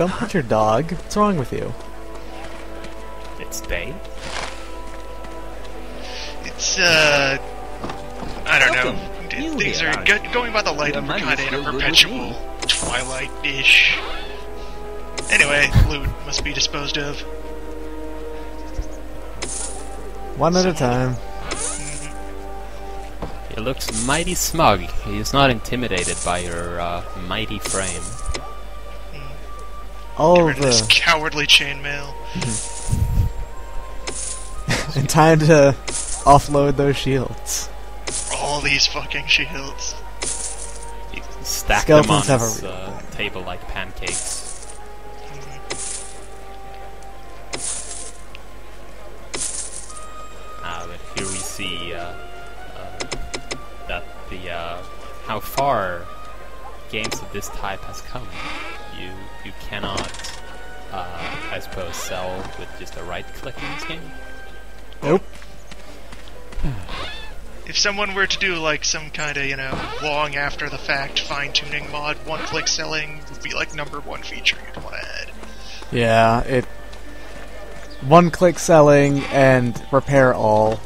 don't put your dog. What's wrong with you? It's day. It's, I don't know. Things are going by the light of kind of in a perpetual twilight-ish. Anyway, loot must be disposed of. One at a time. He looks mighty smug. He is not intimidated by your mighty frame. All Get rid of this cowardly chainmail. and time to offload those shields. All these fucking shields. You stack Skeletons them on have his table like pancakes. But here we see that the how far games of this type has come. You cannot, I suppose, sell with just a right click in this game. Nope. If someone were to do like some kind of, you know, long after the fact fine-tuning mod, one-click selling would be like #1 feature you'd want to add. Yeah, one-click selling and repair all.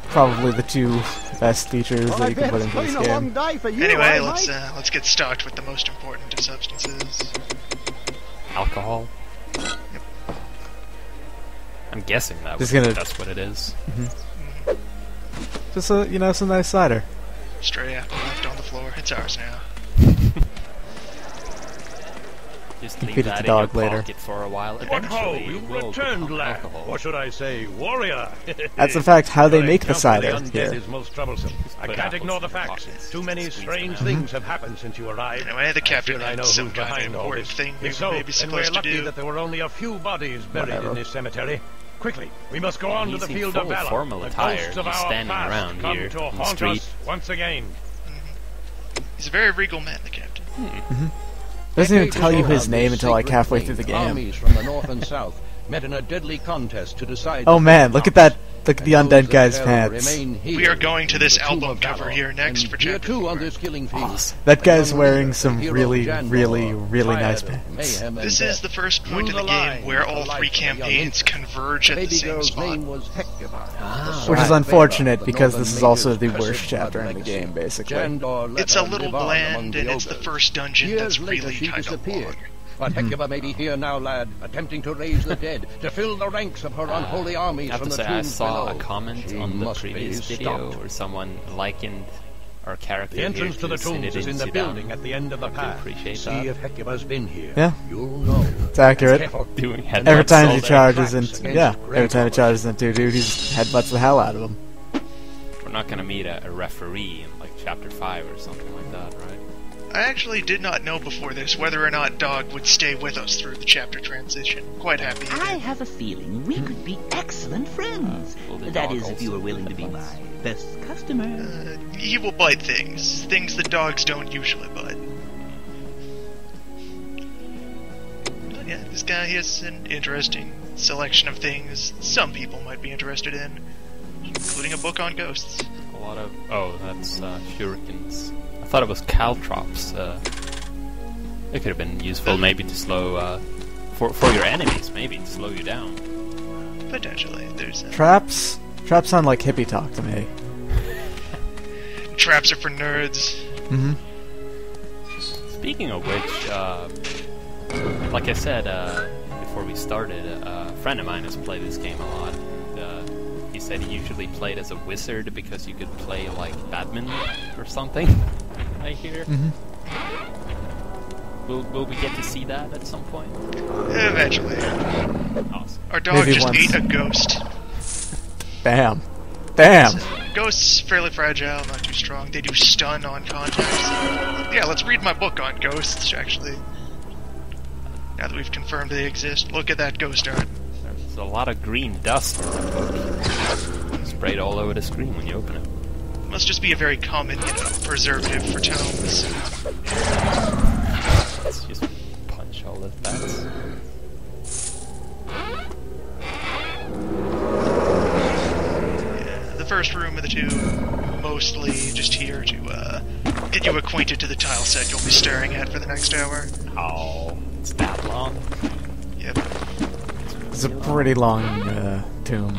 Probably the two best features that you can put into this game. Anyway, let's get stocked with the most important of substances. Alcohol. Yep. I'm guessing that's what it is. Just some nice cider. Stray apple left on the floor. It's ours now. Just feed leave it that to in dog your later. pocket for a while. What ho! Eventually, You've it will returned, become lad. alcohol. Or should I say, warrior? That's in fact how they Your make the encounter cider with the undead here. is most troublesome. I put can't apples ignore the in your facts. pockets, Too many squeeze them strange out. things have happened since you arrived. Anyway, the captain I had know some who's kind of behind all important this. thing we If were so, maybe then we're supposed to lucky do. that there were only a few bodies buried Whatever. in this cemetery. Quickly, we must go on to the He's in field full of valor. formal The attire, ghosts of just our standing past around come here to on the haunt street. us once again. He's a very regal man, the captain. Doesn't even tell you his name until like halfway through the game. Armies from the north and south met in a deadly contest to decide. Oh man, look at that! Look at the undead guy's pants. We are going to this album cover here next for Here chapter too 4. on this killing field. That guy's wearing some really nice pants. This is the first point in the game where all three campaigns converge at the baby same girl's spot. name was Hecuba. Which is unfortunate because this is also the worst chapter in the game, basically. It's a little bland, and it's the first dungeon that's really kind of long. But Hecuba may be here now, lad, attempting to raise the dead, to fill the ranks of her unholy armies I have from to the say, I tombs saw below. a comment She on the must be previous video stopped. where someone likened our character The entrance to the tombs is in the building at the end of the path. Appreciate See that. if Hecuba's been here. Yeah. You'll know. It's accurate. Careful. Doing headbutts Every time all he day. charges tracks into against every time he charges into a dude, he headbutts the hell out of him. We're not gonna meet a referee in like chapter 5 or something like that, right? I actually did not know before this whether or not Dog would stay with us through the chapter transition. Quite happy he I did. have a feeling we could be excellent friends. Well, the That dog is, if you also are willing to be my best customer. He will bite things that dogs don't usually bite. But yeah, this guy has an interesting selection of things some people might be interested in, including a book on ghosts. A lot of that's shurikens. I thought it was caltrops. It could have been useful maybe to slow for your enemies, maybe to slow you down. Potentially, there's Traps sound like hippie talk to me. traps are for nerds. Mm-hmm. Speaking of which, like I said before we started, a friend of mine has played this game a lot. He said he usually played as a wizard because you could play like badminton or something. I hear. Will we get to see that at some point? Eventually. Awesome. Our dog Maybe just once. ate a ghost. Bam. Ghosts fairly fragile, not too strong. They do stun on contact. So, yeah, let's read my book on ghosts, actually. Now that we've confirmed they exist, look at that ghost art. There's a lot of green dust in that book. Sprayed all over the screen when you open it. Must just be a very common, preservative for tomes. Let's just punch all those bats. Yeah, the first room of the two, mostly just here to get you acquainted to the tile set you'll be staring at for the next hour. Oh. It's that long. Yep. It's a pretty long tomb.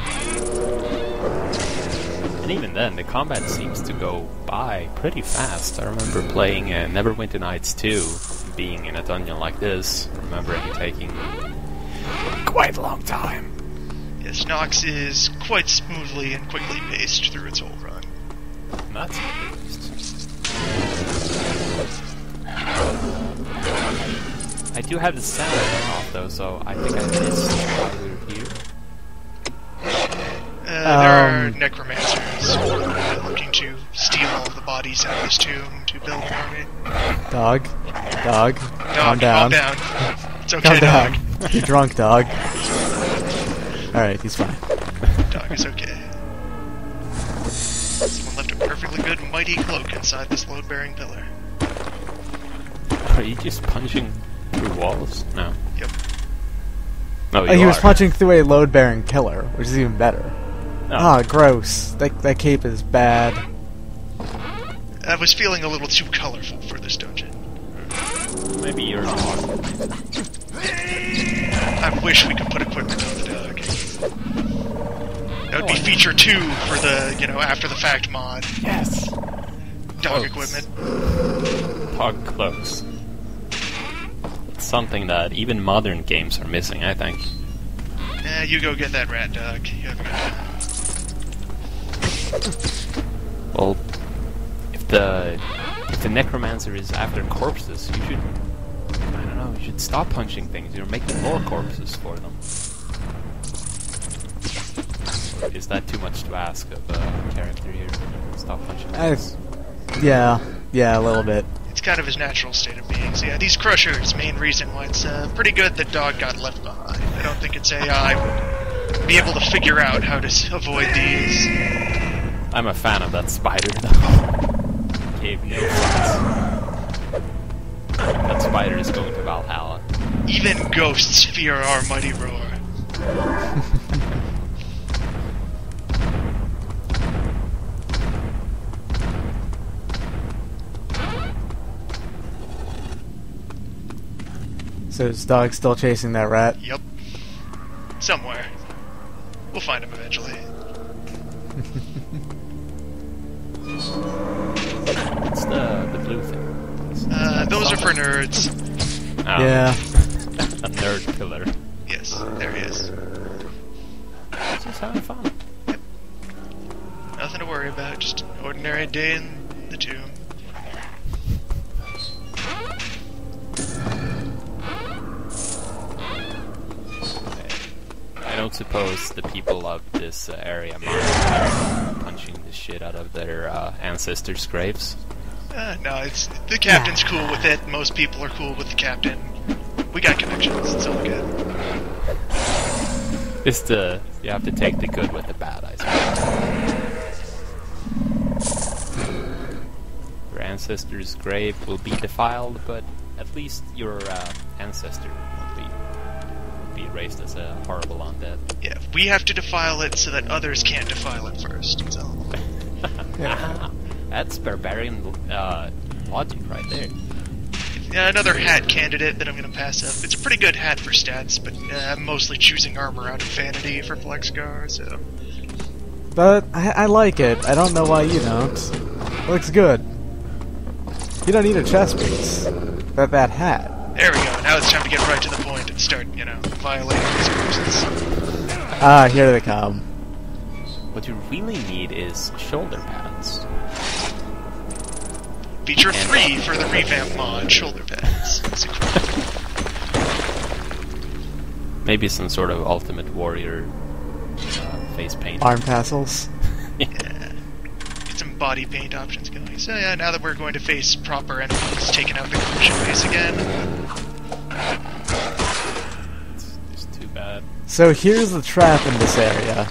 And even then, the combat seems to go by pretty fast. I remember playing Neverwinter Nights 2, being in a dungeon like this, remembering it taking quite a long time. Yes, Nox is quite smoothly and quickly paced through its whole run. That's interesting. I do have the sound off though, so I think I missed while we were here. There are necromancers looking to steal all of the bodies out of this tomb to build an army. Dog, calm Calm down. down. It's okay, Calm down. dog. You're drunk, dog. Alright, he's fine. Dog is okay. Someone left a perfectly good mighty cloak inside this load-bearing pillar. Are you just punching through walls? No. Yep. No, He was punching through a load-bearing pillar, which is even better. No. Ah, gross. That cape is bad. I was feeling a little too colorful for this dungeon. Maybe you're not. I wish we could put equipment on the dog. That would be feature 2 for the, after the fact mod. Yes! Dog Cloaks. equipment. Dog cloaks. It's something that even modern games are missing, I think. You go get that rat, dog. You have a good time. Well, if the necromancer is after corpses, you should, I don't know, you should stop punching things. You're making more corpses for them. Or is that too much to ask of a character here? Stop punching things. Yeah, a little bit. It's kind of his natural state of being. So yeah, these crushers, main reason why it's pretty good that dog got left behind. I don't think its AI would be able to figure out how to avoid these. I'm a fan of that spider, though. Gave no sense. That spider is going to Valhalla. Even ghosts fear our mighty roar. So is dog still chasing that rat? Yep. Somewhere. We'll find him eventually. What's the blue thing? Those are for nerds. Oh, Yeah. a nerd pillar. Yes, there he is. Just having fun. Nothing to worry about, just an ordinary day in the tomb. I don't suppose the people of this area mind punching the shit out of their ancestors' graves. No, the captain's cool with it. Most people are cool with the captain. We got connections. It's all good. You have to take the good with the bad, I suppose. Your ancestor's grave will be defiled, but at least your ancestor won't be raised as a horrible undead. Yeah, we have to defile it so that others can't defile it first. So. That's barbarian logic right there. Yeah, another hat candidate that I'm going to pass up. It's a pretty good hat for stats, but I'm mostly choosing armor out of vanity for Flexgar, so... But I like it. I don't know why you don't. It looks good. You don't need a chest piece. That hat. There we go. Now it's time to get right to the point and start, violating these corpses. Ah, here they come. What you really need is shoulder pads. Feature 3 for the revamp mod, shoulder pads. Maybe some sort of Ultimate Warrior face paint. Arm tassels. Yeah. Get some body paint options going. So yeah, now that we're going to face proper enemies, taking out the crucial base again. It's too bad. So here's the trap in this area.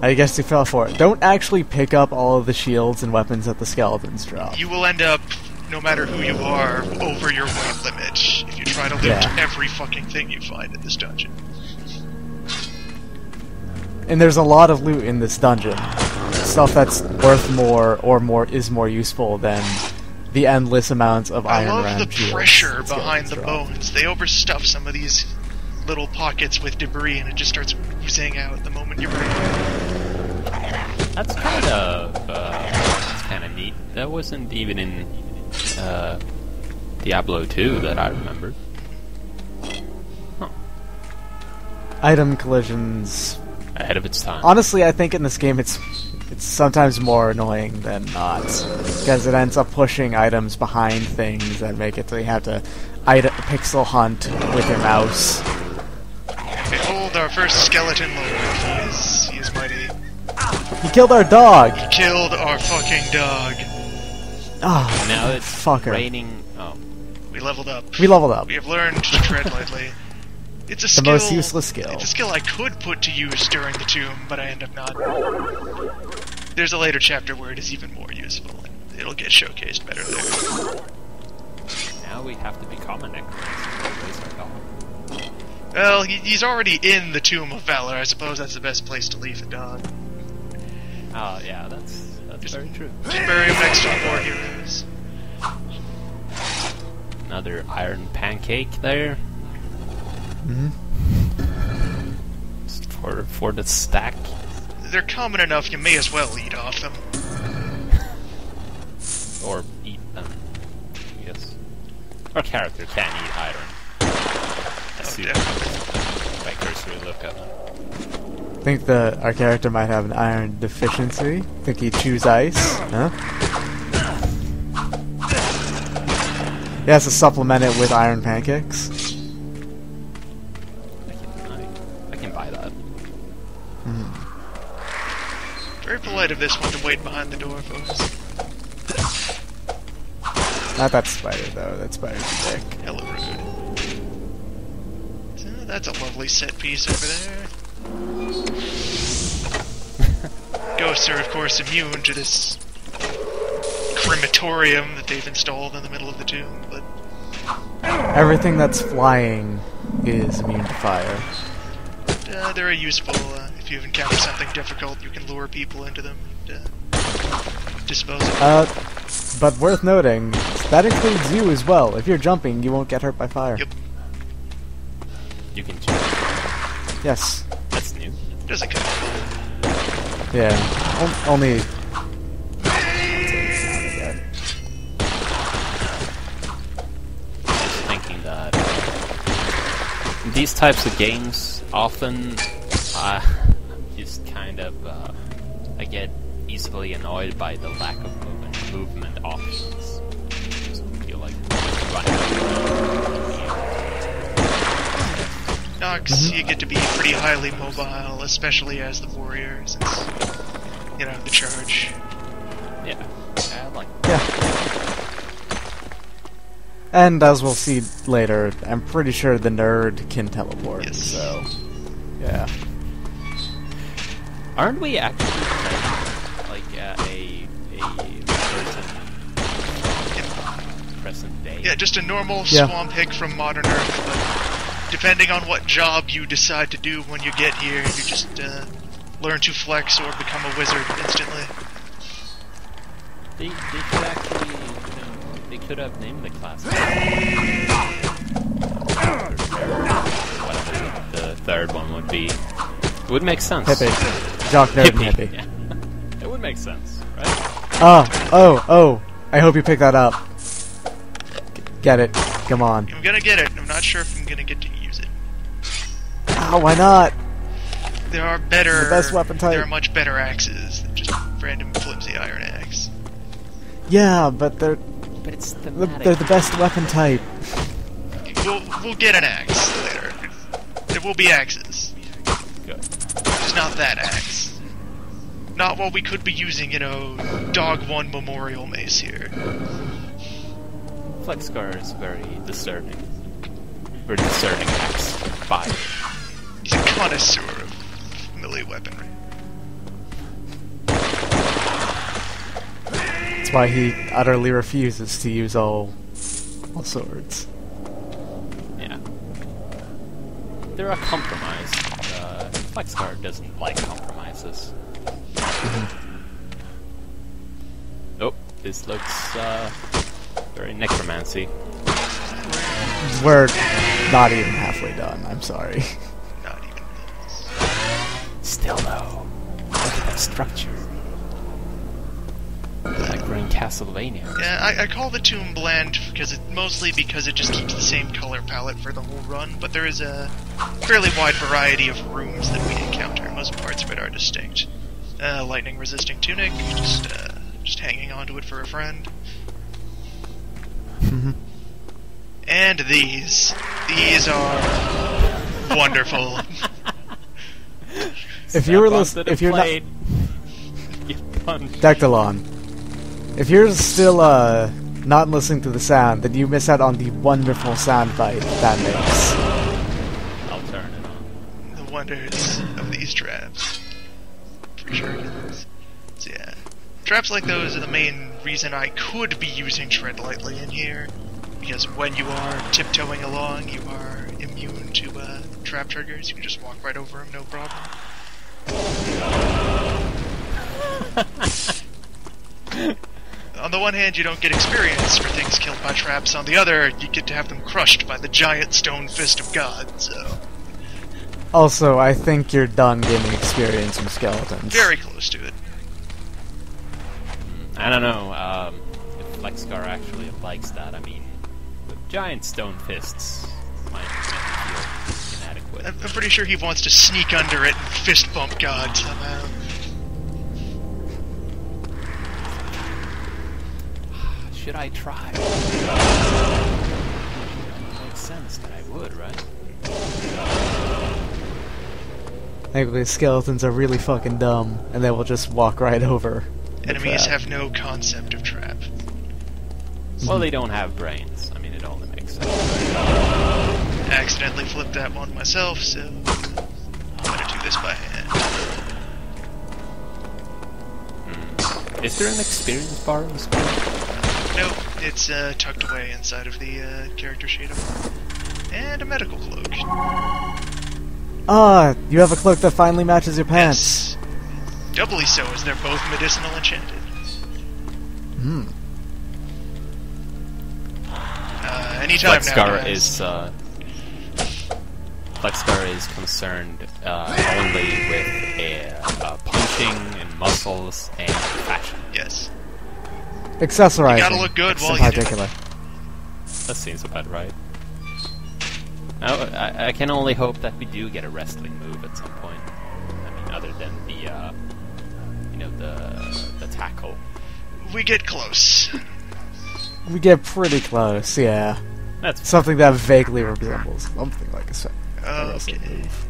I guess you fell for it. Don't actually pick up all of the shields and weapons that the skeletons drop. You will end up, no matter who you are, over your weight limit if you try to loot every fucking thing you find in this dungeon. And there's a lot of loot in this dungeon. Stuff that's worth more or is more useful than the endless amounts of I iron love ram the shields pressure that's getting behind the dropped. bones. They overstuff some of these little pockets with debris, and it just starts oozing out the moment you're ready. That's kind of neat. That wasn't even in Diablo 2 that I remember. Item collisions. Ahead of its time. Honestly, I think in this game it's sometimes more annoying than not, because it ends up pushing items behind things that make it so you have to pixel hunt with your mouse. Behold our first skeleton lord. He is mighty. He killed our dog! He killed our fucking dog. Oh, Now it's fucker. raining. Oh, We leveled up. We leveled up. We have learned to tread lightly. It's a The skill. most useless skill. It's a skill I could put to use during the tomb, but I end up not. There's a later chapter where it is even more useful, and it'll get showcased better there. now we have to become a necromancer. Well, he's already in the Tomb of Valor. I suppose that's the best place to leave a dog. Oh yeah, that's very true. Just bury him next to the war heroes. Another iron pancake there. Just for the stack. They're common enough, you may as well eat off them. Or eat them. Yes. Our character can eat iron. My cursory look at them. I think our character might have an iron deficiency. Think he'd choose ice? Huh? He has to supplement it with iron pancakes. I can buy that. Very polite of this one to wait behind the door, folks. Not that spider, though. That spider's thick. Hella rude. So, that's a lovely set piece over there. Ghosts are, of course, immune to this crematorium that they've installed in the middle of the tomb, but Everything that's flying is immune to fire. they're useful. If you encounter something difficult, you can lure people into them and dispose of them. But worth noting, that includes you as well. If you're jumping, you won't get hurt by fire. Yep. You can jump. Yes. That's new. Doesn't count. Yeah. Only... Thinking that these types of games often just kind of I get easily annoyed by the lack of movement options. Just feel like running. Nox, you get to be pretty highly mobile, especially as the warrior, since, you know, the charge. Yeah, I like. Yeah. And as we'll see later, I'm pretty sure the nerd can teleport, Yes. so... Yeah. Aren't we actually like a present day? Yeah, just a normal Yeah. swamp pig from modern Earth, but depending on what job you decide to do when you get here, you just learn to flex or become a wizard instantly. They could actually, they could have named the class. Whatever the third one would be. It would make sense. Hippie. Jock nerd and Hippie. hippie. Yeah. It would make sense, right? Oh! I hope you pick that up. Get it. Come on. I'm gonna get it. I'm not sure if I'm gonna get to use it. Ah, why not? There are better... The best weapon type. There are much better axes than just random flimsy iron axe. Yeah, but they're it's the best weapon type. We'll get an axe later. There will be axes. Good. Just not that axe. Not what we could be using, you know, Dog 1 Memorial Mace here. Flexgar is very discerning. Very discerning axe. Fire. He's a connoisseur of melee weaponry. That's why he utterly refuses to use all swords. Yeah. They're a compromise. Flexgar doesn't like compromises. Oh, this looks Very necromancy. We're not even halfway done, I'm sorry. Not even. Still though, look at that structure. Like we're in Castlevania. Yeah, I call the tomb bland mostly because it just keeps the same color palette for the whole run, but there is a fairly wide variety of rooms that we encounter. Most parts of it are distinct. Lightning resisting tunic, just hanging onto it for a friend. And these are wonderful. If you're not Dectalon, if you're still not listening to the sound, then you miss out on the wonderful sound bite that makes. I'll turn it on. The wonders of these traps. For sure it is. So yeah. Traps like those are the main reason I could be using Tread Lightly in here. Because when you are tiptoeing along, you are immune to trap triggers. You can just walk right over them, no problem. On the one hand, you don't get experience for things killed by traps. On the other, you get to have them crushed by the giant stone fist of God, so... Also, I think you're done gaining experience from skeletons. Very close to it. I don't know if Flexgar actually likes that. I mean, with giant stone fists might feel inadequate. I'm pretty sure he wants to sneak under it and fist bump God somehow. Should I try? Makes sense that I would, right? Maybe skeletons are really fucking dumb, and they will just walk right over. Enemies have no concept of trap. Well, they don't have brains. I mean, it only makes sense. I accidentally flipped that one myself, so I'm gonna do this by hand. Is there an experience bar in this game? Nope, it's tucked away inside of the character shader. And a medical cloak. Ah, you have a cloak that finally matches your pants. Yes. Doubly so, as they're both medicinal enchanted. Anytime Flexgar now, Flexgar is concerned only with punching and muscles and fashion. Yes. Accessorizing. You gotta look good while in you do particular. That seems about right. Now, I can only hope that we do get a wrestling move at some point. I mean, other than the tackle. We get close. We get pretty close, yeah. That's something that vaguely resembles something like a Okay. move.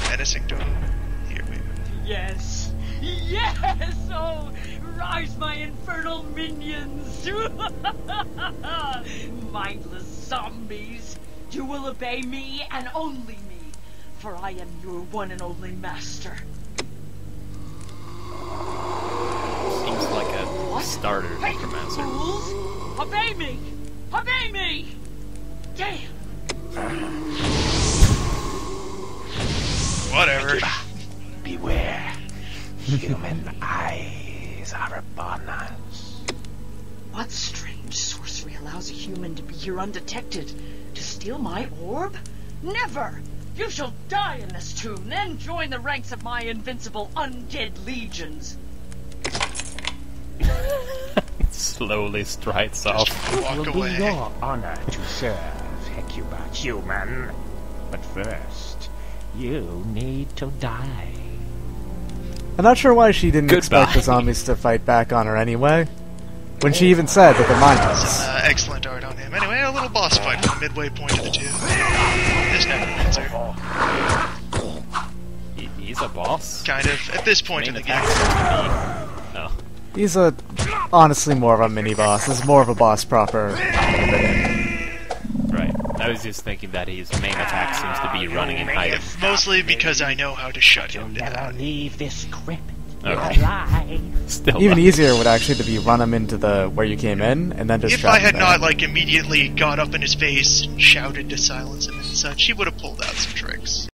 Menacing door. Here we go. Yes! Yes! Oh, rise my infernal minions! Mindless zombies! You will obey me and only me, for I am your one and only master. seems like a starter necromancer. Fools! Obey me! Obey me! Damn! Whatever. Beware. Human eyes are upon us. What strange sorcery allows a human to be here undetected? To steal my orb? Never! You shall die in this tomb, then join the ranks of my invincible undead legions. Slowly strides off. Walk It will away. be your honor to serve, Hecuba human. But first, you need to die. I'm not sure why she didn't expect Goodbye. the zombies to fight back on her anyway. When she even said that they're mindless. Excellent art on him. Anyway, a little boss fight for the midway point of the two. This necromancer. He's a boss? Kind of. At this point in Main the game. attack seems to be... Oh. He's honestly more of a mini-boss. He's more of a boss proper. Right. I was just thinking that his main attack seems to be running and hiding. Mostly because I know how to shut him Never down. leave this crypt. Okay. Alive. Still Even not. easier would actually to be run him into the where you came in, and then just If shot I him had there. not, like, immediately got up in his face and shouted to silence him and such, he would have pulled out some tricks.